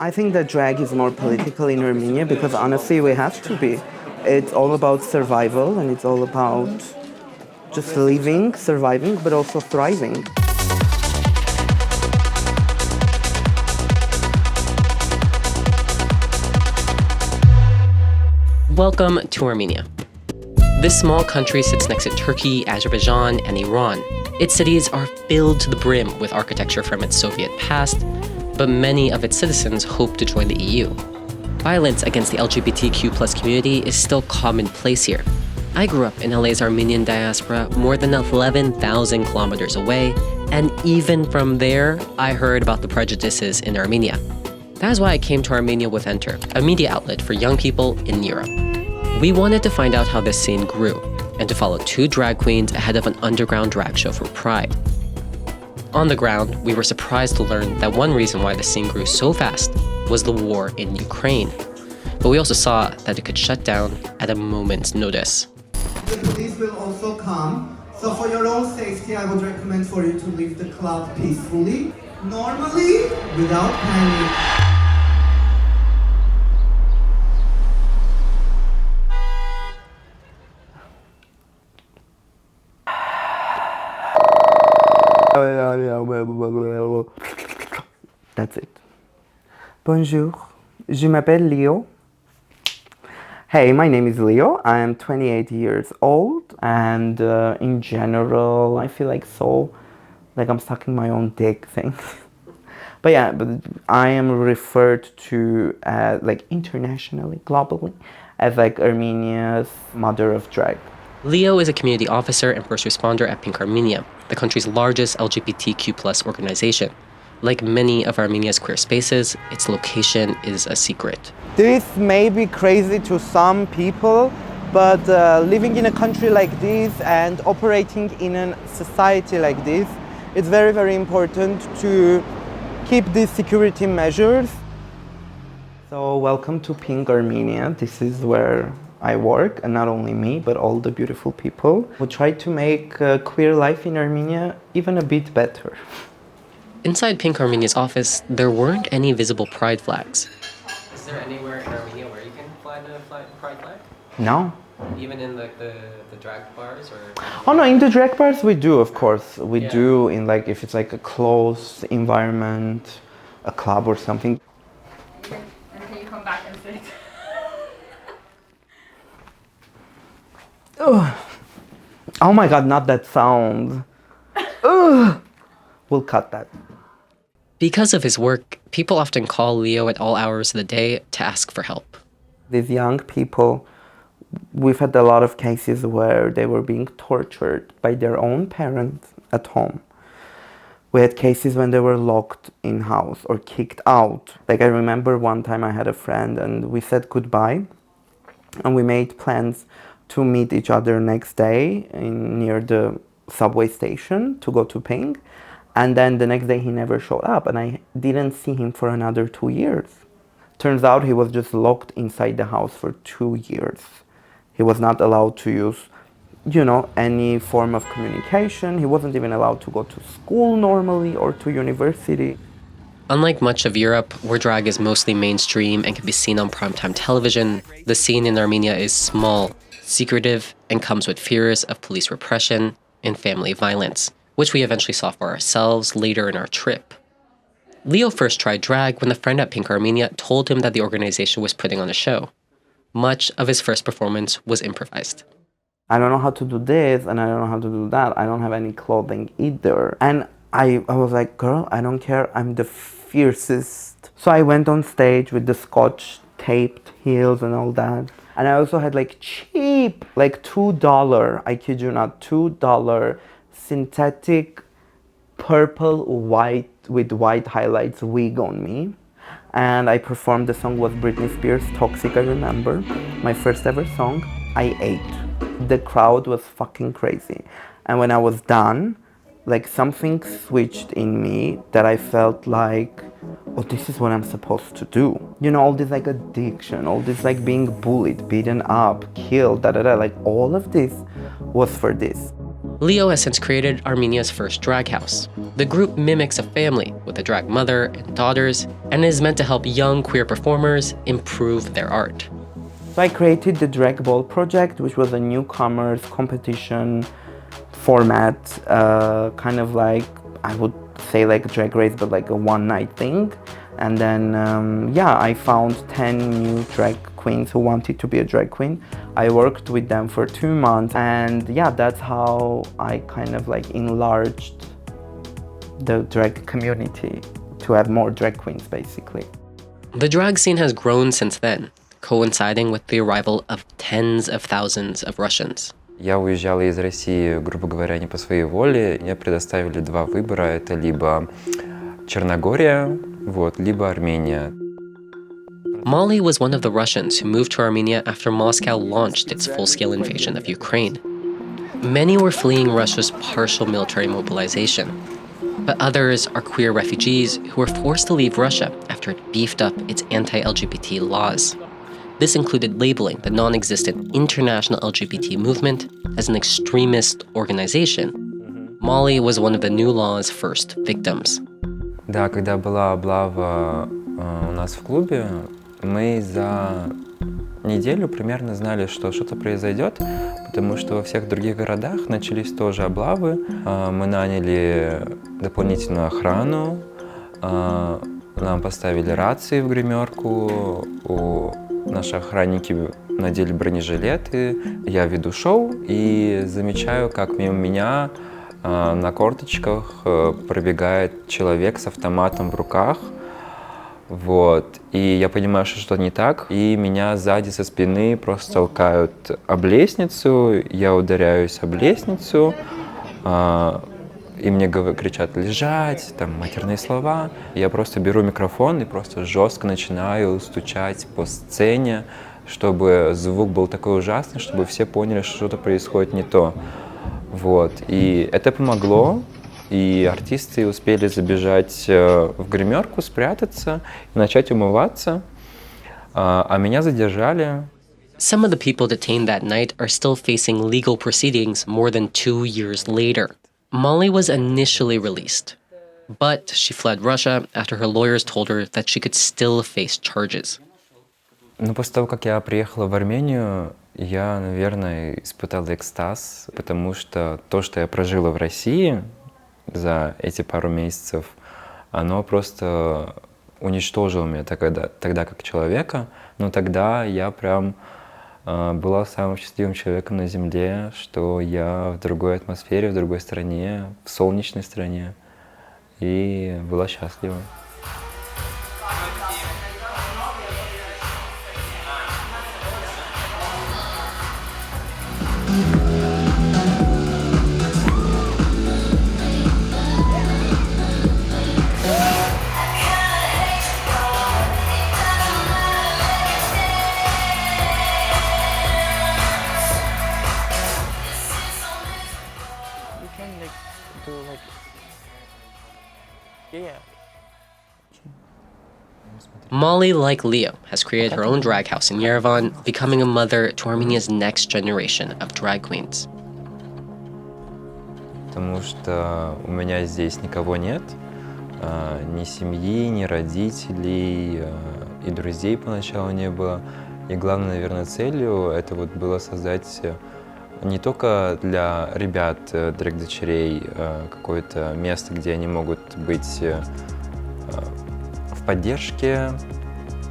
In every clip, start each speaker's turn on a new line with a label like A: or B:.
A: I think that drag is more political in Armenia because honestly we have to be. It's all about survival and it's all about just living, surviving, but also thriving.
B: Welcome to Armenia. This small country sits next to Turkey, Azerbaijan, and Iran. Its cities are filled to the brim with architecture from its Soviet past, but many of its citizens hope to join the EU. Violence against the LGBTQ community is still commonplace here. I grew up in LA's Armenian diaspora more than 11,000 kilometers away, and even from there, I heard about the prejudices in Armenia. That is why I came to Armenia with Enter, a media outlet for young people in Europe. We wanted to find out how this scene grew, and to follow two drag queens ahead of an underground drag show for Pride. On the ground, we were surprised to learn that one reason why the scene grew so fast was the war in Ukraine. But we also saw that it could shut down at a moment's notice.
A: The police will also come, so for your own safety, I would recommend for you to leave the club peacefully, normally, without panic. That's it. Bonjour, je m'appelle Leo. Hey, my name is Leo. I am 28 years old, and in general, I feel like I'm sucking my own dick thing. But I am referred to internationally, globally, as Armenia's mother of drag.
B: Leo is a community officer and first responder at Pink Armenia, the country's largest LGBTQ organization. Like many of Armenia's queer spaces, its location is a secret.
A: This may be crazy to some people, but living in a country like this and operating in a society like this, it's very, very important to keep these security measures. So welcome to Pink Armenia. This is where I work, and not only me, but all the beautiful people who try to make queer life in Armenia even a bit better.
B: Inside Pink Armenia's office, there weren't any visible pride flags. Is there anywhere in Armenia where you can fly the pride flag?
A: No.
B: Even in the drag bars?
A: Oh no, in the drag bars we do, of course. We do in if it's a closed environment, a club or something.
C: And can you come back and sit?
A: Oh my god, not that sound. We'll cut that.
B: Because of his work, people often call Leo at all hours of the day to ask for help.
A: These young people, we've had a lot of cases where they were being tortured by their own parents at home. We had cases when they were locked in house or kicked out. I remember one time I had a friend and we said goodbye and we made plans to meet each other next day near the subway station to go to Ping. And then the next day he never showed up and I didn't see him for another 2 years. Turns out he was just locked inside the house for 2 years. He was not allowed to use, any form of communication. He wasn't even allowed to go to school normally or to university.
B: Unlike much of Europe, where drag is mostly mainstream and can be seen on primetime television, the scene in Armenia is small, secretive, and comes with fears of police repression and family violence, which we eventually saw for ourselves later in our trip. Leo first tried drag when a friend at Pink Armenia told him that the organization was putting on a show. Much of his first performance was improvised.
A: I don't know how to do this and I don't know how to do that. I don't have any clothing either. And I was like, girl, I don't care. I'm the fiercest. So I went on stage with the scotch taped heels and all that. And I also had cheap, $2, I kid you not, $2 synthetic purple white with white highlights wig on me. And I performed, the song was Britney Spears' Toxic, I remember. My first ever song. I ate. The crowd was fucking crazy. And when I was done, something switched in me that I felt oh, this is what I'm supposed to do. All this addiction, all this being bullied, beaten up, killed, all of this was for this.
B: Leo has since created Armenia's first drag house. The group mimics a family with a drag mother and daughters and is meant to help young queer performers improve their art.
A: So I created the Drag Ball project, which was a newcomers competition format, kind of like, I would say like a drag race, but like a one-night thing. And then, I found 10 new drag queens who wanted to be a drag queen. I worked with them for 2 months, and that's how I kind of like enlarged the drag community to have more drag queens, basically.
B: The drag scene has grown since then, coinciding with the arrival of tens of thousands of Russians.
D: Я уезжал из России, грубо говоря, не по своей воле. Мне предоставили два выбора. Это либо Черногория, либо Армения.
B: Molly was one of the Russians who moved to Armenia after Moscow launched its full-scale invasion of Ukraine. Many were fleeing Russia's partial military mobilization, but others are queer refugees who were forced to leave Russia after it beefed up its anti-LGBT laws. This included labeling the non-existent international LGBT movement as an extremist organization. Molly was one of the new law's first victims.
D: Да, когда была облава у нас в клубе, мы за неделю примерно знали, что что-то произойдет, потому что во всех других городах начались тоже облавы. Мы наняли дополнительную охрану, нам поставили рации в гримерку, наши охранники надели бронежилеты. Я веду шоу и замечаю, как мимо меня на корточках пробегает человек с автоматом в руках. И я понимаю, что что-то не так, и меня сзади со спины просто толкают об лестницу, я ударяюсь об лестницу, и мне кричат лежать, там матерные слова. Я просто беру микрофон и просто жестко начинаю стучать по сцене, чтобы звук был такой ужасный, чтобы все поняли, что что-то происходит не то. И это помогло. И артисты успели забежать в гримерку, спрятаться и начать умываться, а меня задержали.
B: Some of the people detained that night are still facing legal proceedings more than 2 years later. Molly was initially released, but she fled Russia after her lawyers told her that she could still face charges.
D: После того, как я приехала в Армению, я, наверное, испытала экстаз, потому что то, что я прожила в России за эти пару месяцев, оно просто уничтожило меня тогда как человека. Но тогда я прям была самым счастливым человеком на Земле, что я в другой атмосфере, в другой стране, в солнечной стране, и была счастлива.
B: Molly, like Leo, has created her own drag house in Yerevan, becoming a mother to Armenia's next generation of drag queens.
D: Потому что у меня здесь никого нет, ни семьи, ни родителей, и друзей поначалу не было. И главной, наверное, целью это было создать не только для ребят, драг-дочерей, какое-то место, где они могут быть в поддержке,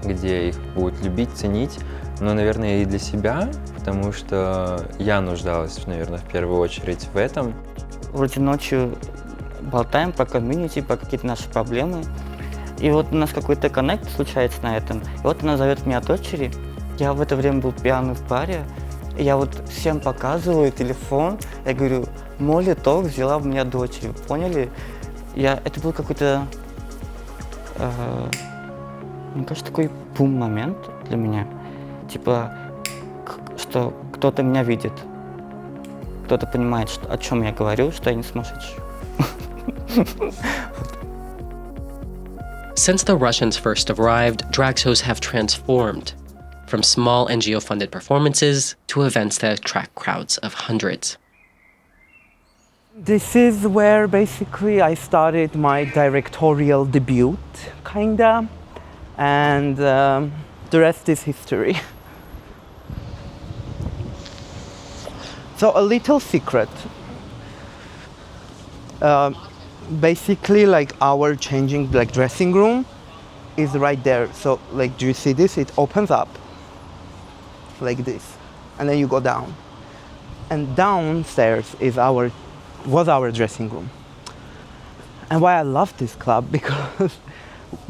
D: где их будут любить, ценить, но, наверное, и для себя, потому что я нуждалась, наверное, в первую очередь в этом.
E: Вроде ночью болтаем про комьюнити, про какие-то наши проблемы, и у нас какой-то коннект случается на этом, и она зовет меня дочери, я в это время был пьяный в баре, и я всем показываю телефон, я говорю, Молли Ток взяла у меня дочери, поняли? Это был какой-то, мне кажется, такой бум-момент для меня, что кто-то меня видит, кто-то понимает, о чем я говорю, что я не сумасшедший.
B: Since the Russians first arrived, drag shows have transformed from small NGO-funded performances to events that attract crowds of hundreds.
A: This is where basically I started my directorial debut, kinda, and the rest is history. So a little secret. Basically, like our changing like dressing room is right there. So like, do you see this? It opens up like this, and then you go down. And downstairs was our dressing room. And why I love this club, because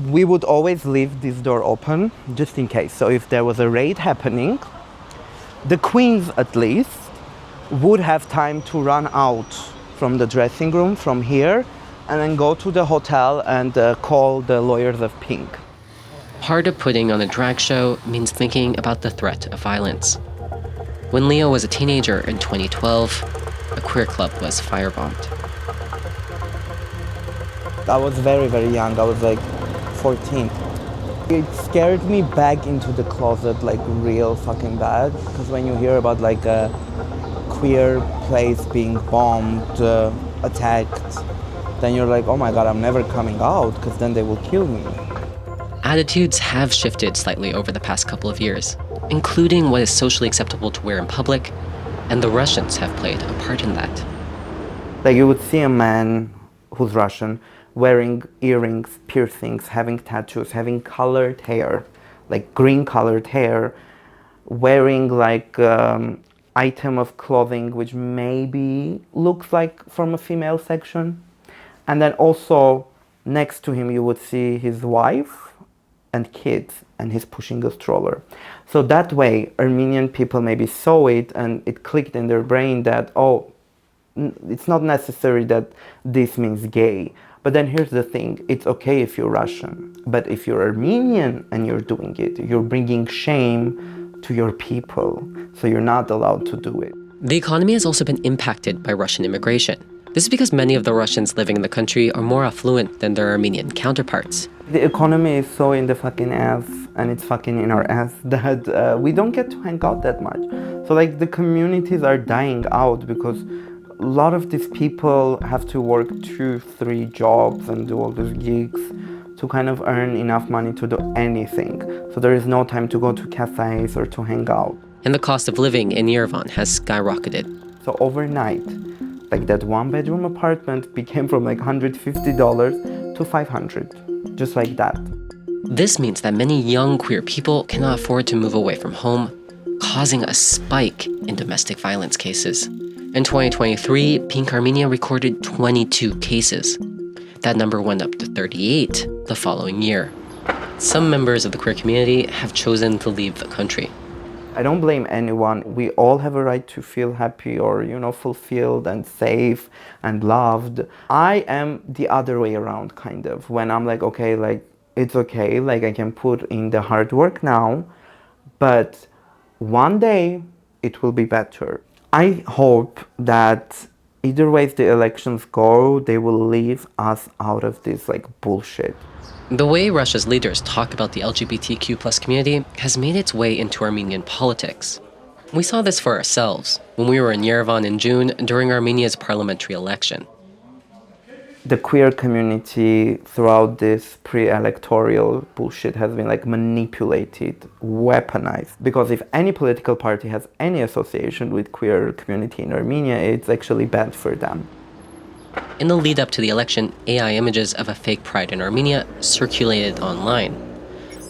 A: we would always leave this door open just in case. So if there was a raid happening, the queens at least would have time to run out from the dressing room from here and then go to the hotel and call the lawyers of pink.
B: Part of putting on a drag show means thinking about the threat of violence. When Leo was a teenager in 2012, a queer club was firebombed.
A: I was very, very young. I was like 14. It scared me back into the closet like real fucking bad, because when you hear about like a queer place being bombed, attacked, then you're like, oh my god, I'm never coming out, because then they will kill me.
B: Attitudes have shifted slightly over the past couple of years, including what is socially acceptable to wear in public, and the Russians have played a part in that.
A: Like you would see a man who's Russian wearing earrings, piercings, having tattoos, having colored hair, like green colored hair, wearing like item of clothing which maybe looks like from a female section. And then also next to him you would see his wife and kids, and he's pushing a stroller. So that way Armenian people maybe saw it and it clicked in their brain that, oh, it's not necessary that this means gay. But then here's the thing, it's okay if you're Russian, but if you're Armenian and you're doing it, you're bringing shame to your people, so you're not allowed to do it.
B: The economy has also been impacted by Russian immigration. This is because many of the Russians living in the country are more affluent than their Armenian counterparts.
A: The economy is so in the fucking ass, and it's fucking in our ass, that we don't get to hang out that much. So like the communities are dying out because a lot of these people have to work 2-3 jobs and do all these gigs to kind of earn enough money to do anything. So there is no time to go to cafes or to hang out.
B: And the cost of living in Yerevan has skyrocketed.
A: So overnight, like that 1-bedroom apartment became from like $150 to $500, just like that.
B: This means that many young queer people cannot afford to move away from home, causing a spike in domestic violence cases. In 2023, Pink Armenia recorded 22 cases. That number went up to 38 the following year. Some members of the queer community have chosen to leave the country.
A: I don't blame anyone. We all have a right to feel happy or, fulfilled and safe and loved. I am the other way around, kind of. When I'm like, okay, like, it's okay, like, I can put in the hard work now, but one day it will be better. I hope that either way the elections go, they will leave us out of this, like, bullshit.
B: The way Russia's leaders talk about the LGBTQ+ community has made its way into Armenian politics. We saw this for ourselves when we were in Yerevan in June during Armenia's parliamentary election.
A: The queer community throughout this pre-electoral bullshit has been like manipulated, weaponized. Because if any political party has any association with queer community in Armenia, it's actually bad for them.
B: In the lead up to the election, AI images of a fake pride in Armenia circulated online.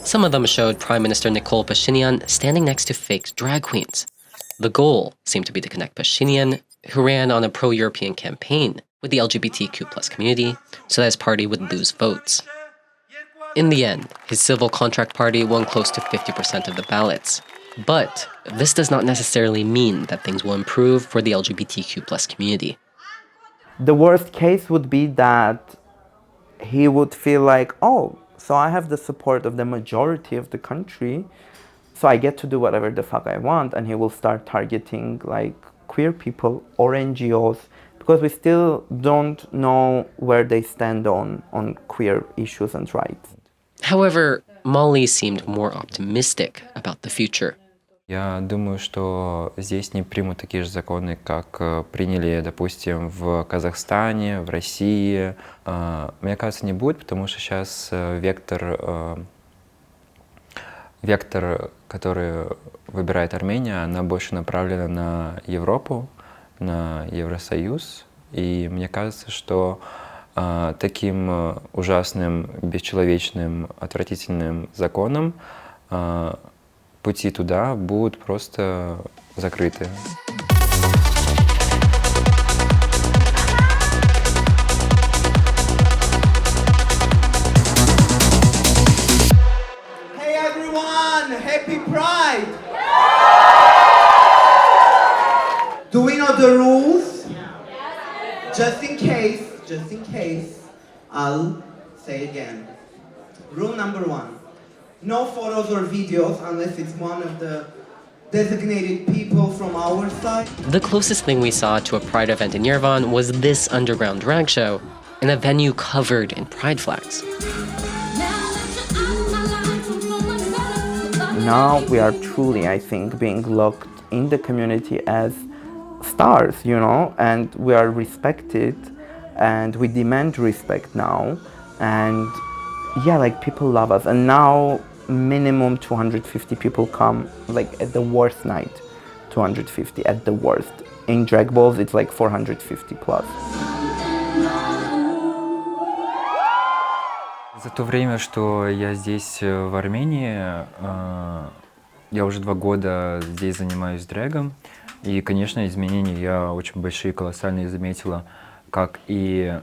B: Some of them showed Prime Minister Nikol Pashinyan standing next to fake drag queens. The goal seemed to be to connect Pashinyan, who ran on a pro-European campaign, with the LGBTQ+ community, so that his party would lose votes. In the end, his civil contract party won close to 50% of the ballots. But this does not necessarily mean that things will improve for the LGBTQ+ community.
A: The worst case would be that he would feel like, oh, so I have the support of the majority of the country, so I get to do whatever the fuck I want, and he will start targeting like queer people or NGOs, because we still don't know where they stand on queer issues and rights.
B: However, Molly seemed more optimistic about the future.
D: Я думаю, что здесь не примут такие же законы, как приняли, допустим, в Казахстане, в России. Мне кажется, не будет, потому что сейчас вектор, который выбирает Армения, она больше направлена на Европу, на Евросоюз. И мне кажется, что таким ужасным, бесчеловечным, отвратительным законом пути туда будут просто закрыты.
A: Hey everyone! Happy Pride! Do we know the rules? Just in case, I'll say again. Rule number 1. No photos or videos unless it's one of the designated people from our side.
B: The closest thing we saw to a Pride event in Yerevan was this underground drag show in a venue covered in Pride flags.
A: Now we are truly, I think, being looked in the community as stars, you know, and we are respected and we demand respect now. And yeah, like people love us. And now minimum 250 people come, like at the worst night, 250 at the worst. In drag balls, it's like 450 plus.
D: За то время, что я здесь, в Армении, я уже 2 года здесь занимаюсь дрэгом. И, конечно, изменения я очень большие, колоссальные заметила, как и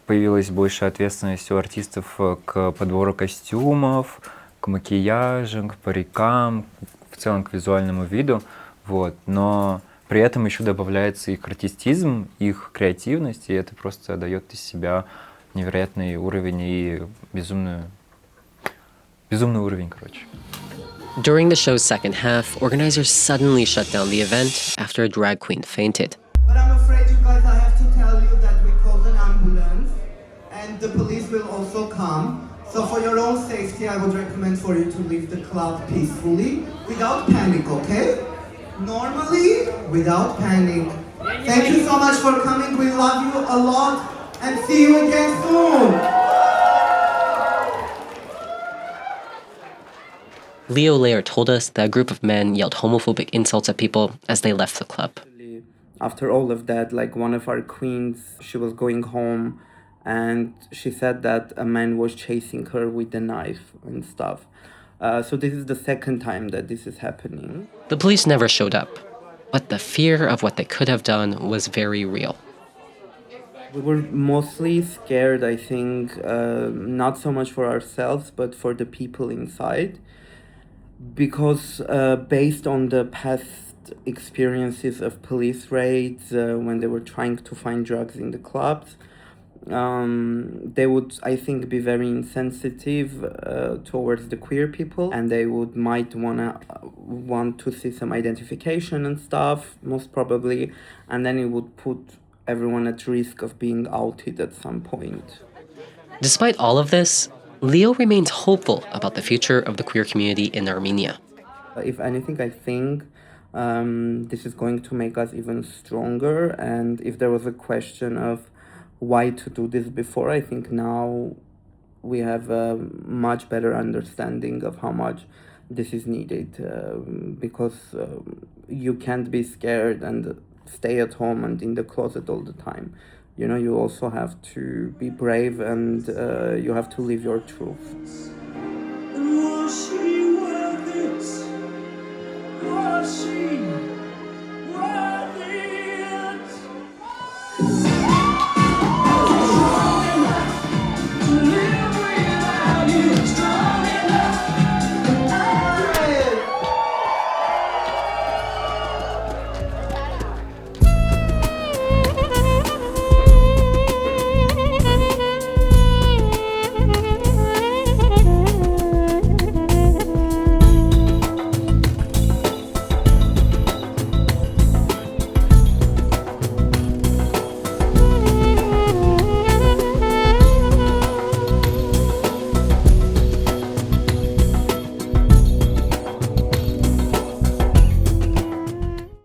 D: появилась больше ответственности у артистов к подбору костюмов, к макияжам, к парикам, в целом к визуальному виду. Вот. Но при этом еще добавляется их артистизм, их креативность, и это просто дает из себя невероятный уровень и безумный уровень, короче.
B: During the show's second half, organizers suddenly shut down the event after a drag queen fainted.
A: But I'm afraid, you guys, I have to tell you that we called an ambulance and the police will also come. So for your own safety, I would recommend for you to leave the club peacefully, without panic, okay? Normally, without panic. Thank you so much for coming. We love you a lot and see you again soon.
B: Leo later told us that a group of men yelled homophobic insults at people as they left the club.
A: After all of that, like one of our queens, she was going home and she said that a man was chasing her with a knife and stuff. So this is the second time that this is happening.
B: The police never showed up, but the fear of what they could have done was very real.
A: We were mostly scared, I think, not so much for ourselves, but for the people inside. Because based on the past experiences of police raids, when they were trying to find drugs in the clubs, they would, I think, be very insensitive towards the queer people, and they might want to see some identification and stuff, most probably, and then it would put everyone at risk of being outed at some point.
B: Despite all of this, Leo remains hopeful about the future of the queer community in Armenia.
A: If anything, I think this is going to make us even stronger, and if there was a question of why to do this before, I think now we have a much better understanding of how much this is needed, because you can't be scared and stay at home and in the closet all the time. You know, you also have to be brave and you have to live your truth.